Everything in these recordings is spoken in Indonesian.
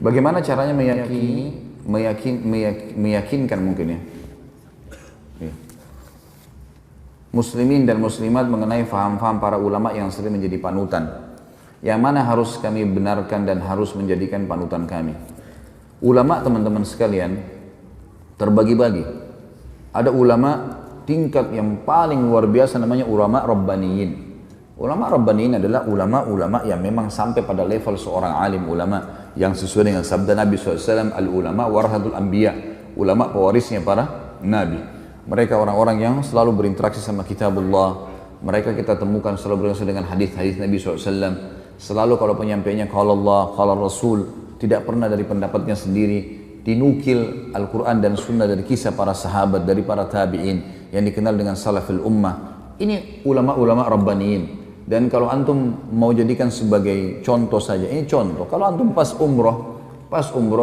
Bagaimana caranya meyakinkan mungkin ya muslimin dan muslimat mengenai faham-faham para ulama yang sering menjadi panutan, yang mana harus kami benarkan dan harus menjadikan panutan kami. Ulama, teman-teman sekalian, terbagi-bagi. Ada ulama tingkat yang paling luar biasa, namanya ulama rabbaniyin. Ulama rabbaniyin adalah ulama-ulama yang memang sampai pada level seorang alim ulama, yang sesuai dengan sabda Nabi SAW, al-ulama warahatul anbiya, ulama pewarisnya para nabi. Mereka orang-orang yang selalu berinteraksi sama kitabullah. Mereka kita temukan selalu berinteraksi dengan hadis-hadis Nabi SAW. Selalu kalau penyampaiannya qala Allah, qala Rasul, tidak pernah dari pendapatnya sendiri, dinukil Al-Quran dan Sunnah dari kisah para sahabat, dari para tabi'in yang dikenal dengan salafil ummah. Ini ulama-ulama rabbaniyin. Dan kalau antum mau jadikan sebagai contoh saja, ini contoh. Kalau antum pas umroh,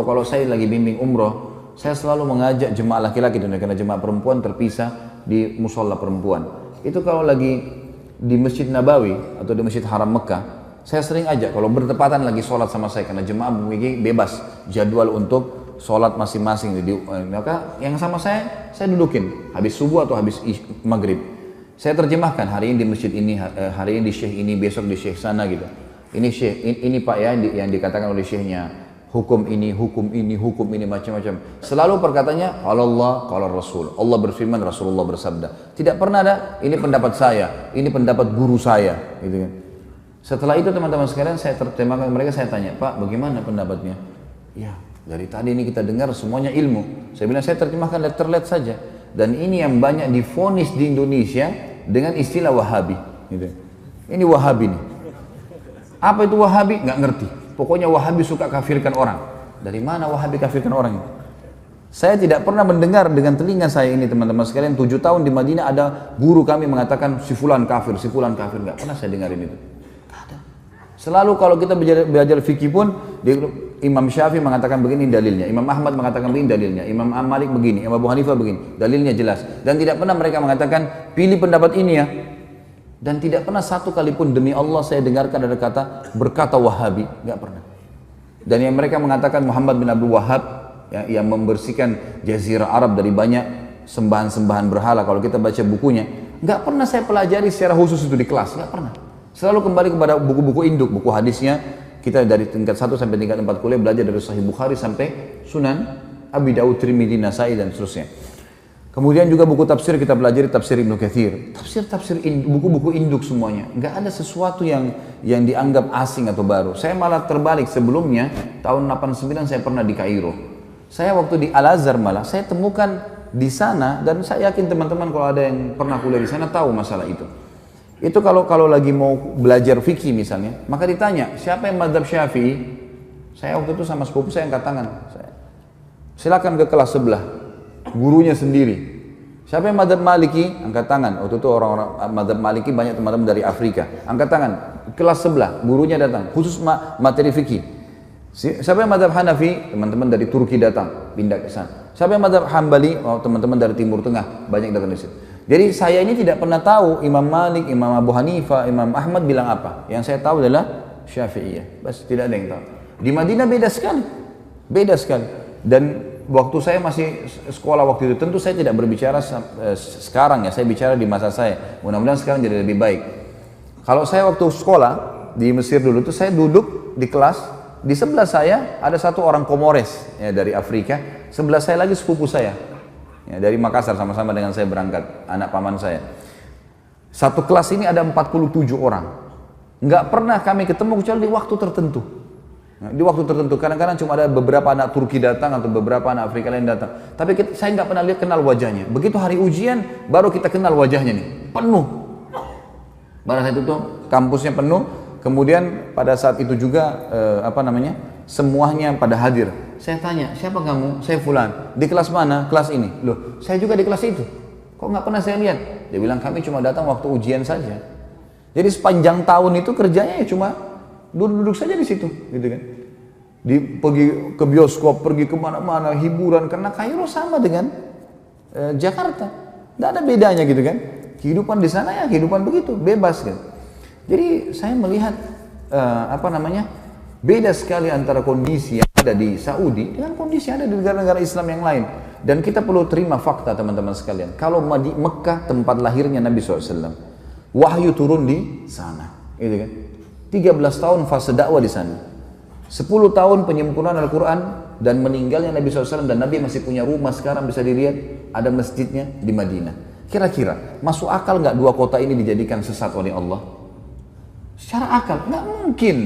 kalau saya lagi bimbing umroh, saya selalu mengajak jemaah laki-laki, karena jemaah perempuan terpisah di musola perempuan. Itu kalau lagi di Masjid Nabawi atau di Masjid Haram Mekah, saya sering ajak kalau bertepatan lagi sholat sama saya, karena jemaah memiliki bebas jadwal untuk sholat masing-masing. Maka yang sama saya dudukin habis subuh atau habis maghrib. Saya terjemahkan, hari ini di masjid ini, hari ini di syekh ini, besok di syekh sana gitu. Ini syekh, ini pak ya yang dikatakan oleh syekhnya, hukum ini, macam-macam. Selalu perkataannya, qala Allah, qala Rasul. Allah berfirman, Rasulullah bersabda. Tidak pernah ada, ini pendapat saya, ini pendapat guru saya, gitu kan. Setelah itu teman-teman sekalian, saya terjemahkan mereka, saya tanya, Pak, bagaimana pendapatnya? Ya, dari tadi ini kita dengar semuanya ilmu. Saya bilang, saya terjemahkan letterlet saja. Dan ini yang banyak divonis di Indonesia dengan istilah Wahabi. Gitu. Ini Wahabi nih. Apa itu Wahabi? Nggak ngerti. Pokoknya Wahabi suka kafirkan orang. Dari mana Wahabi kafirkan orang? Saya tidak pernah mendengar dengan telinga saya ini, teman-teman sekalian. 7 tahun di Madinah ada guru kami mengatakan si fulan kafir. Nggak pernah saya dengarin itu. Nggak ada. Selalu kalau kita belajar fikih pun, Imam Syafi'i mengatakan begini dalilnya, Imam Ahmad mengatakan begini dalilnya, Imam Malik begini, Imam Abu Hanifah begini, dalilnya jelas. Dan tidak pernah mereka mengatakan pilih pendapat ini ya. Dan tidak pernah satu kali pun demi Allah saya dengarkan ada kata berkata Wahabi, nggak pernah. Dan yang mereka mengatakan Muhammad bin Abdul Wahhab yang membersihkan Jazirah Arab dari banyak sembahan-sembahan berhala, kalau kita baca bukunya, nggak pernah saya pelajari secara khusus itu di kelas, nggak pernah. Selalu kembali kepada buku-buku induk, buku hadisnya. Kita dari tingkat 1 sampai tingkat 4 kuliah belajar dari Sahih Bukhari sampai Sunan Abi Daud, Tirmidzi, Nasai dan seterusnya. Kemudian juga buku tafsir kita pelajari tafsir Ibnu Katsir, buku-buku induk semuanya. Nggak ada sesuatu yang dianggap asing atau baru. Saya malah terbalik, sebelumnya tahun 89 saya pernah di Kairo. Saya waktu di Al-Azhar malah saya temukan di sana, dan saya yakin teman-teman kalau ada yang pernah kuliah di sana tahu masalah itu. Itu kalau lagi mau belajar fikih misalnya, maka ditanya, siapa yang mazhab Syafi'i? Saya waktu itu sama sepupu saya angkat tangan. Silakan ke kelas sebelah, gurunya sendiri. Siapa yang mazhab Maliki? Angkat tangan. Waktu itu orang-orang mazhab Maliki banyak teman-teman dari Afrika. Angkat tangan. Kelas sebelah, gurunya datang, khusus materi fikih. Siapa yang mazhab Hanafi? Teman-teman dari Turki datang, pindah ke sana. Siapa yang mazhab Hambali? Oh, teman-teman dari Timur Tengah, banyak datang di situ. Jadi saya ini tidak pernah tahu Imam Malik, Imam Abu Hanifah, Imam Ahmad bilang apa. Yang saya tahu adalah Syafi'iyah. Bas, tidak ada yang tahu. Di Madinah beda sekali. Dan waktu saya masih sekolah waktu itu, tentu saya tidak berbicara sekarang ya, saya bicara di masa saya. Mudah-mudahan sekarang jadi lebih baik. Kalau saya waktu sekolah di Mesir dulu itu, saya duduk di kelas, di sebelah saya ada satu orang Komores ya, dari Afrika, sebelah saya lagi sepupu saya. Ya, dari Makassar, sama-sama dengan saya berangkat, anak paman saya. Satu kelas ini ada 47 orang. Nggak pernah kami ketemu kecuali di waktu tertentu. Nah, di waktu tertentu, kadang-kadang cuma ada beberapa anak Turki datang atau beberapa anak Afrika lain datang. Tapi saya nggak pernah kenal wajahnya. Begitu hari ujian, baru kita kenal wajahnya nih. Penuh. Pada saat itu kampusnya penuh. Kemudian pada saat itu juga semuanya pada hadir. Saya tanya, siapa kamu? Saya fulan. Di kelas mana? Kelas ini. Loh, saya juga di kelas itu. Kok nggak pernah saya lihat? Dia bilang, kami cuma datang waktu ujian saja. Jadi sepanjang tahun itu kerjanya ya cuma duduk-duduk saja di situ, gitu kan. Pergi ke bioskop, pergi kemana-mana, hiburan. Karena Kairo sama dengan Jakarta. Nggak ada bedanya gitu kan. Kehidupan di sana ya kehidupan begitu, bebas gitu. Jadi saya melihat beda sekali antara kondisi yang ada di Saudi dengan kondisi yang ada di negara-negara Islam yang lain. Dan kita perlu terima fakta teman-teman sekalian. Kalau di Mekah tempat lahirnya Nabi SAW, wahyu turun di sana, gitu kan? 13 tahun fase dakwah di sana, 10 tahun penyempurnaan Al-Quran dan meninggalnya Nabi SAW, dan Nabi masih punya rumah sekarang bisa dilihat, ada masjidnya di Madinah. Kira-kira masuk akal nggak dua kota ini dijadikan sesat oleh Allah? Secara akal nggak mungkin.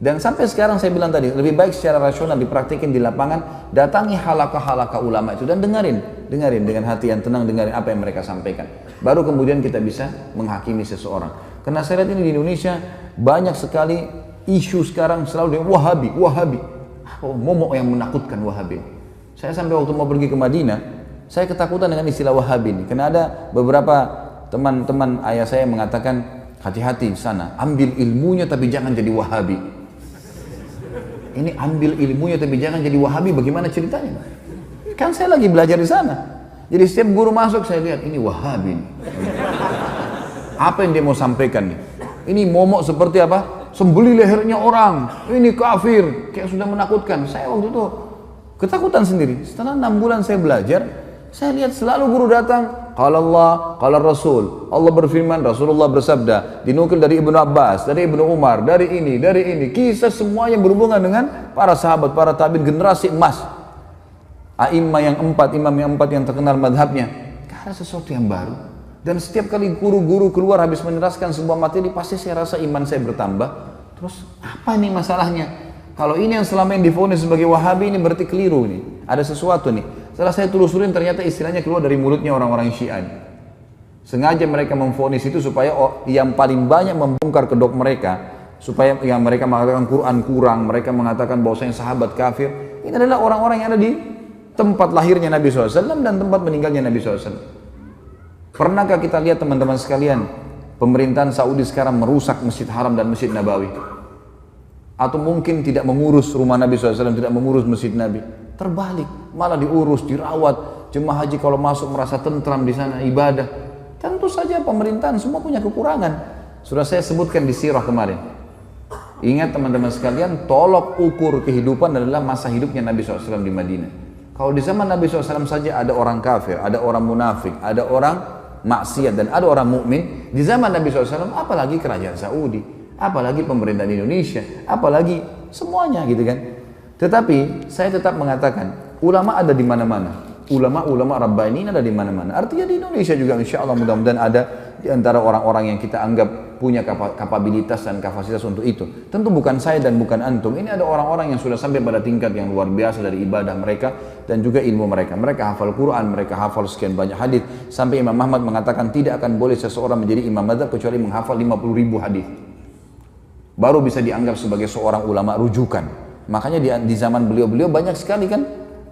Dan sampai sekarang saya bilang tadi, lebih baik secara rasional dipraktikin di lapangan, datangi halaqah-halaqah ulama itu dan dengerin dengan hati yang tenang, dengerin apa yang mereka sampaikan. Baru kemudian kita bisa menghakimi seseorang. Karena saya lihat ini di Indonesia banyak sekali isu sekarang selalu dengan Wahabi. Oh, momok yang menakutkan Wahabi. Saya sampai waktu mau pergi ke Madinah, saya ketakutan dengan istilah Wahabi ini. Karena ada beberapa teman-teman ayah saya mengatakan, hati-hati di sana, ambil ilmunya tapi jangan jadi Wahabi. Ini ambil ilmunya tapi jangan jadi Wahabi, bagaimana ceritanya? Kan saya lagi belajar di sana. Jadi setiap guru masuk saya lihat, ini Wahabi nih. Apa yang dia mau sampaikan nih? Ini momok seperti apa? Sembeli lehernya orang, ini kafir, kayak sudah menakutkan. Saya waktu itu ketakutan sendiri. Setelah 6 bulan saya belajar, saya lihat selalu guru datang, qala Allah, qala Rasul. Allah berfirman, Rasulullah bersabda, dinukil dari Ibnu Abbas, dari Ibnu Umar, dari ini. Kisah semua yang berhubungan dengan para sahabat, para tabi'in, generasi emas. Imam yang empat yang terkenal madhabnya. Gak ada sesuatu yang baru. Dan setiap kali guru-guru keluar habis meneraskan sebuah materi, pasti saya rasa iman saya bertambah. Terus apa nih masalahnya? Kalau ini yang selama ini divonis sebagai Wahabi, ini berarti keliru nih. Ada sesuatu nih. Setelah saya telusurin, ternyata istilahnya keluar dari mulutnya orang-orang Syiah. Sengaja mereka memvonis itu supaya yang paling banyak membongkar kedok mereka, supaya yang mereka mengatakan Quran kurang, mereka mengatakan bahwasanya sahabat kafir. Ini adalah orang-orang yang ada di tempat lahirnya Nabi SAW dan tempat meninggalnya Nabi SAW. Pernahkah kita lihat teman-teman sekalian, pemerintahan Saudi sekarang merusak Masjid Haram dan Masjid Nabawi? Atau mungkin tidak mengurus rumah Nabi SAW, tidak mengurus Masjid Nabi? Terbalik, malah diurus, dirawat. Jemaah haji kalau masuk merasa tentram di sana, ibadah. Tentu saja pemerintahan semua punya kekurangan. Sudah saya sebutkan di sirah kemarin. Ingat teman-teman sekalian, tolok ukur kehidupan adalah masa hidupnya Nabi SAW di Madinah. Kalau di zaman Nabi SAW saja ada orang kafir, ada orang munafik, ada orang maksiat, dan ada orang mukmin. Di zaman Nabi SAW, apalagi kerajaan Saudi, apalagi pemerintahan Indonesia, apalagi semuanya gitu kan. Tetapi saya tetap mengatakan, ulama ada di mana-mana. Ulama-ulama Rabbani ada di mana-mana. Artinya di Indonesia juga insya Allah mudah-mudahan ada di antara orang-orang yang kita anggap punya kapabilitas dan kapasitas untuk itu. Tentu bukan saya dan bukan antum. Ini ada orang-orang yang sudah sampai pada tingkat yang luar biasa dari ibadah mereka dan juga ilmu mereka. Mereka hafal Quran, mereka hafal sekian banyak hadis. Sampai Imam Ahmad mengatakan tidak akan boleh seseorang menjadi imam madzhab kecuali menghafal 50.000 hadis. Baru bisa dianggap sebagai seorang ulama rujukan. Makanya di zaman beliau banyak sekali kan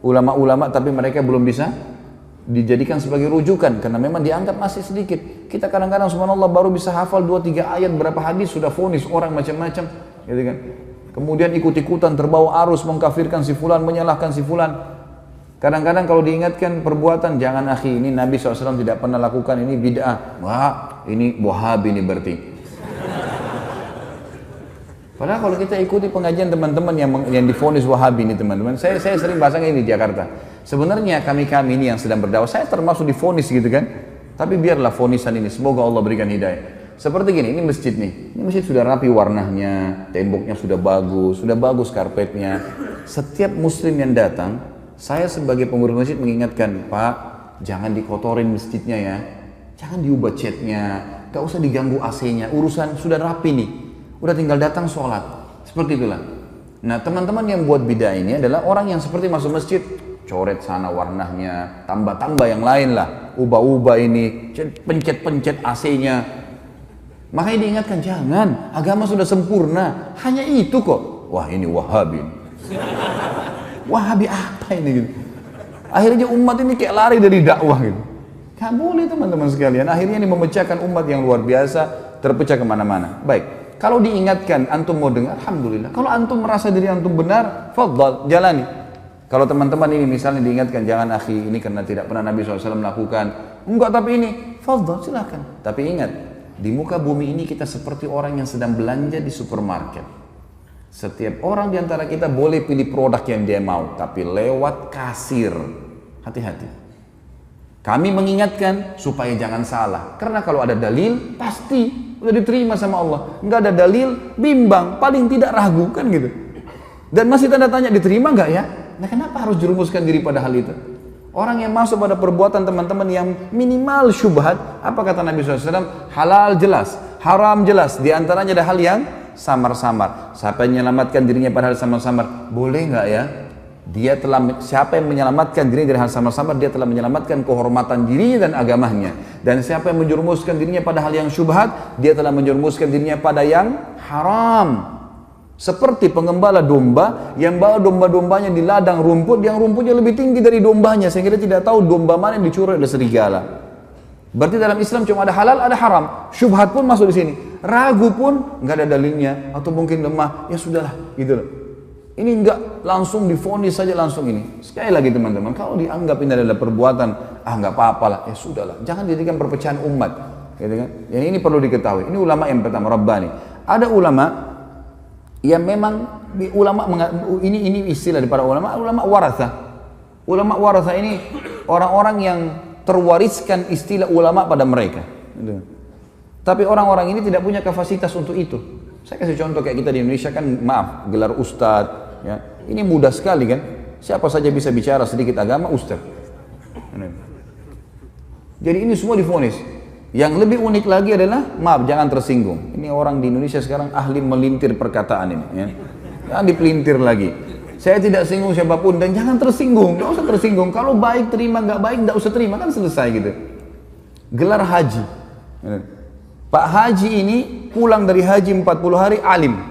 ulama-ulama, tapi mereka belum bisa dijadikan sebagai rujukan karena memang dianggap masih sedikit. Kita kadang-kadang subhanallah baru bisa hafal 2-3 ayat berapa hadis sudah vonis orang macam-macam, gitu kan. Kemudian ikut-ikutan terbawa arus mengkafirkan si fulan, menyalahkan si fulan. Kadang-kadang kalau diingatkan perbuatan, jangan akhi, ini Nabi SAW tidak pernah lakukan, ini bid'ah. Wah, ini Wahabi ini berarti. Padahal kalau kita ikuti pengajian teman-teman yang divonis Wahabi ini teman-teman, saya sering bahasanya ini di Jakarta. Sebenarnya kami ini yang sedang berdakwah, saya termasuk divonis gitu kan. Tapi biarlah vonisan ini, semoga Allah berikan hidayah. Seperti gini, ini masjid nih. Ini masjid sudah rapi warnanya, temboknya sudah bagus karpetnya. Setiap muslim yang datang, saya sebagai pengurus masjid mengingatkan, Pak, jangan dikotorin masjidnya ya. Jangan diubah catnya, gak usah diganggu AC-nya, urusan sudah rapi nih. Udah tinggal datang sholat, seperti itulah. Nah teman-teman yang buat bidah ini adalah orang yang seperti masuk masjid, coret sana warnanya, tambah-tambah yang lain lah, ubah-ubah ini, pencet-pencet AC-nya. Makanya diingatkan, jangan, agama sudah sempurna, hanya itu kok. Wah ini Wahabi. Wahabi apa ini gitu. Akhirnya umat ini kayak lari dari dakwah gitu. Gak boleh teman-teman sekalian, akhirnya ini memecahkan umat yang luar biasa, terpecah kemana-mana. Baik. Kalau diingatkan, antum mau dengar, alhamdulillah. Kalau antum merasa diri antum benar, fadhal, jalani. Kalau teman-teman ini misalnya diingatkan, jangan akhi, ini karena tidak pernah Nabi SAW melakukan. Enggak, tapi ini, fadhal, silakan. Tapi ingat, di muka bumi ini kita seperti orang yang sedang belanja di supermarket. Setiap orang di antara kita boleh pilih produk yang dia mau, tapi lewat kasir. Hati-hati. Kami mengingatkan supaya jangan salah. Karena kalau ada dalil, pasti udah diterima sama Allah. Enggak ada dalil, bimbang, paling tidak ragu, kan gitu. Dan masih tanda tanya, diterima enggak ya? Nah, kenapa harus jerumuskan diri pada hal itu? Orang yang masuk pada perbuatan teman-teman yang minimal syubhat, apa kata Nabi SAW? Halal jelas, haram jelas. Di antaranya ada hal yang samar-samar. Siapa yang menyelamatkan dirinya pada hal samar-samar? Boleh nggak ya? Siapa yang menyelamatkan dirinya dari hal samar-samar, dia telah menyelamatkan kehormatan dirinya dan agamanya. Dan siapa yang menjerumuskan dirinya pada hal yang syubhat, dia telah menjerumuskan dirinya pada yang haram. Seperti pengembala domba yang bawa domba-dombanya di ladang rumput, yang rumputnya lebih tinggi dari dombanya, sehingga dia tidak tahu domba mana yang dicuri oleh serigala. Berarti dalam Islam cuma ada halal, ada haram. Syubhat pun masuk di sini. Ragu pun nggak ada dalilnya, atau mungkin lemah, ya sudahlah, gitu loh. Ini nggak langsung divonis saja langsung ini. Sekali lagi teman-teman, kalau dianggap ini adalah perbuatan, nggak apa-apa lah, ya sudahlah. Jangan jadikan perpecahan umat, gitu kan? Yang ini perlu diketahui. Ini ulama yang pertama, Rabbani. Ada ulama yang memang ini istilah di para ulama waratha. Ulama waratha ini orang-orang yang terwariskan istilah ulama pada mereka. Tapi orang-orang ini tidak punya kapasitas untuk itu. Saya kasih contoh kayak kita di Indonesia kan, maaf, gelar ustadz, ya. Ini mudah sekali kan. Siapa saja bisa bicara sedikit agama, ustadz. Jadi ini semua divonis. Yang lebih unik lagi adalah, maaf jangan tersinggung. Ini orang di Indonesia sekarang ahli melintir perkataan ini. Ya. Jangan dipelintir lagi. Saya tidak singgung siapapun dan jangan tersinggung. Nggak usah tersinggung. Kalau baik terima, nggak baik nggak usah terima, kan selesai gitu. Gelar haji. Pak Haji ini pulang dari haji 40 hari alim.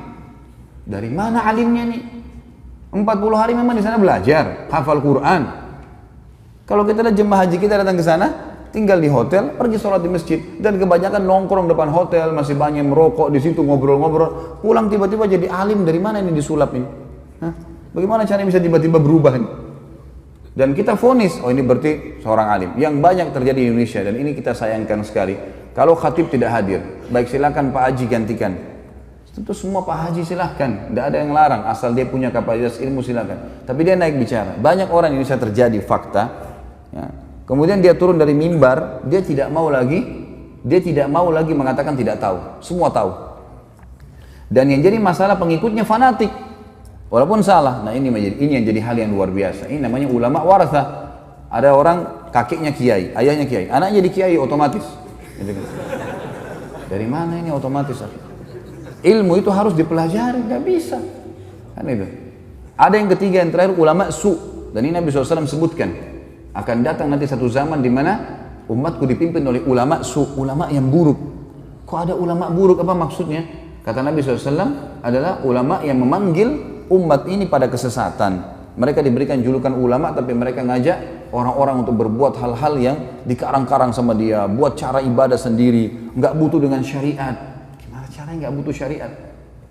Dari mana alimnya nih? 40 hari memang di sana belajar, hafal Quran. Kalau kita lihat jemaah haji kita datang ke sana, tinggal di hotel, pergi sholat di masjid, dan kebanyakan nongkrong depan hotel, masih banyak merokok di situ, ngobrol-ngobrol. Pulang tiba-tiba jadi alim, dari mana ini disulap ini? Hah? Bagaimana caranya bisa tiba-tiba berubah ini? Dan kita vonis, oh ini berarti seorang alim. Yang banyak terjadi di Indonesia, dan ini kita sayangkan sekali. Kalau khatib tidak hadir, baik silakan Pak Haji gantikan. Tentu semua Pak Haji silakan, tidak ada yang larang, asal dia punya kapasitas ilmu silakan. Tapi dia naik bicara. Banyak orang ini bisa terjadi fakta. Ya. Kemudian dia turun dari mimbar, dia tidak mau lagi mengatakan tidak tahu. Semua tahu. Dan yang jadi masalah pengikutnya fanatik, walaupun salah. Nah ini yang jadi hal yang luar biasa. Ini namanya ulama waratha. Ada orang kakeknya kiai, ayahnya kiai, anaknya jadi kiai otomatis. Dari mana ini otomatis? Ilmu itu harus dipelajari, nggak bisa. Kan itu. Ada yang ketiga, yang terakhir ulama su. Dan ini Nabi SAW sebutkan. Akan datang nanti satu zaman di mana umatku dipimpin oleh ulama su, ulama yang buruk. Kok ada ulama buruk? Apa maksudnya? Kata Nabi SAW adalah ulama yang memanggil umat ini pada kesesatan. Mereka diberikan julukan ulama, tapi mereka ngajak orang-orang untuk berbuat hal-hal yang dikarang-karang sama dia, buat cara ibadah sendiri, nggak butuh dengan syariat. Gimana caranya nggak butuh syariat?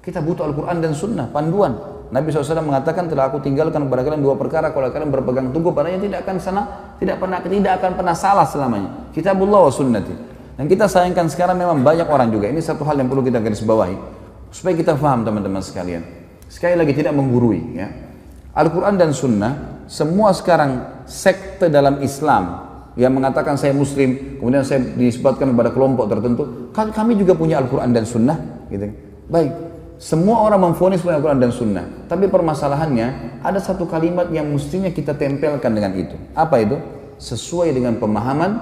Kita butuh Al-Quran dan Sunnah, panduan. Nabi SAW mengatakan, telah aku tinggalkan kepada kalian dua perkara, kalau kalian berpegang teguh padanya tidak akan pernah salah selamanya. Kitabullah wa sunnati. Dan kita sayangkan sekarang memang banyak orang juga. Ini satu hal yang perlu kita garis bawahi supaya kita paham teman-teman sekalian. Sekali lagi tidak menggurui, ya. Al-Quran dan Sunnah, semua sekarang sekte dalam Islam yang mengatakan saya Muslim, kemudian saya disebutkan kepada kelompok tertentu, kami juga punya Al-Quran dan Sunnah, gitu. Baik, semua orang memvonis punya Al-Quran dan Sunnah, tapi permasalahannya ada satu kalimat yang mestinya kita tempelkan dengan itu. Apa itu? Sesuai dengan pemahaman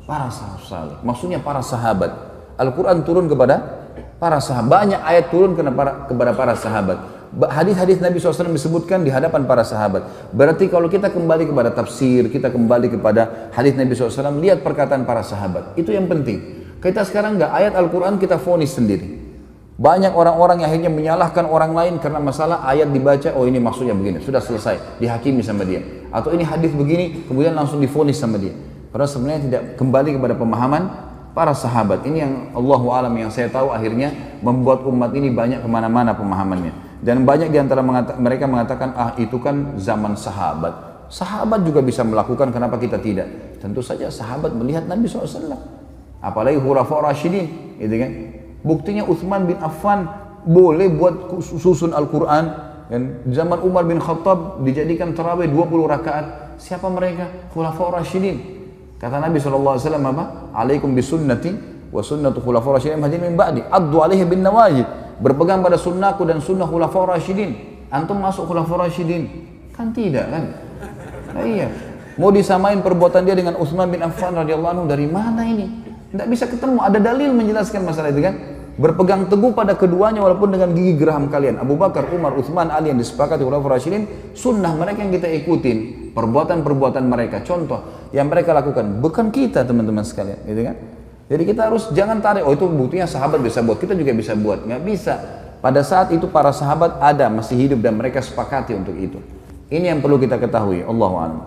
para sahabat. Maksudnya para sahabat. Al-Quran turun kepada para sahabat, banyak ayat turun kepada para sahabat. Hadis-hadis Nabi SAW disebutkan di hadapan para sahabat. Berarti kalau kita kembali kepada tafsir, kita kembali kepada hadis Nabi SAW, lihat perkataan para sahabat. Itu yang penting. Kita sekarang nggak ayat Al-Quran kita vonis sendiri. Banyak orang-orang yang akhirnya menyalahkan orang lain karena masalah ayat dibaca, oh ini maksudnya begini, sudah selesai, dihakimi sama dia. Atau ini hadis begini, kemudian langsung divonis sama dia. Padahal sebenarnya tidak kembali kepada pemahaman para sahabat. Ini yang Allahu a'lam, yang saya tahu akhirnya membuat umat ini banyak kemana-mana pemahamannya. Dan banyak di antara mereka mengatakan, ah itu kan zaman sahabat. Sahabat juga bisa melakukan, kenapa kita tidak? Tentu saja sahabat melihat Nabi SAW. Apalagi Khulafaur Rasyidin, gitu kan? Buktinya Utsman bin Affan boleh buat susun Al-Quran. Dan zaman Umar bin Khattab dijadikan tarawih 20 rakaat. Siapa mereka? Khulafaur Rasyidin. Kata Nabi SAW apa? Alaikum bisunnati wa sunnatu khulafaur rasyidin mahdiyyin min ba'di. Addu alaihi bin nawajid. Berpegang pada sunnahku dan sunnah khulafaur rasyidin. Antum masuk khulafaur rasyidin? Kan tidak kan? Nah, iya. Mau disamain perbuatan dia dengan Utsman bin Affan radhiyallahu anhu, dari mana ini? Tidak bisa ketemu. Ada dalil menjelaskan masalah itu kan? Berpegang teguh pada keduanya walaupun dengan gigi geraham kalian. Abu Bakar, Umar, Utsman, Ali yang disepakati khulafaur rasyidin, sunnah mereka yang kita ikutin. Perbuatan-perbuatan mereka, contoh yang mereka lakukan, bukan kita teman-teman sekalian, gitu kan? Jadi kita harus jangan tarik, oh itu buktinya sahabat bisa buat, kita juga bisa buat. Nggak bisa. Pada saat itu para sahabat ada, masih hidup dan mereka sepakati untuk itu. Ini yang perlu kita ketahui. Allahu a'lam.